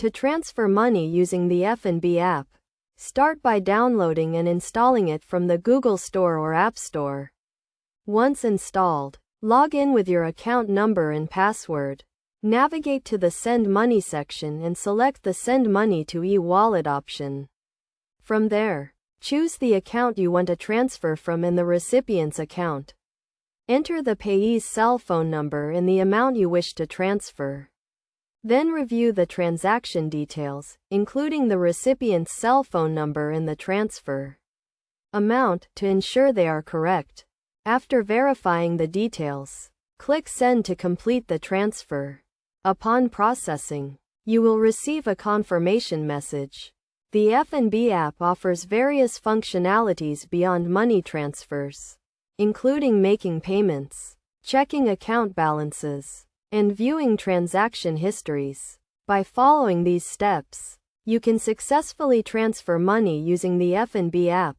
To transfer money using the FNB app, start by downloading and installing it from the Google Store or App Store. Once installed, log in with your account number and password. Navigate to the Send Money section and select the Send Money to e-wallet option. From there, choose the account you want to transfer from and the recipient's account. Enter the payee's cell phone number and the amount you wish to transfer. Then review the transaction details, including the recipient's cell phone number and the transfer amount, to ensure they are correct. After verifying the details, click Send to complete the transfer. Upon processing, you will receive a confirmation message. The FNB app offers various functionalities beyond money transfers, including making payments, checking account balances, and viewing transaction histories. By following these steps, you can successfully transfer money using the FNB app.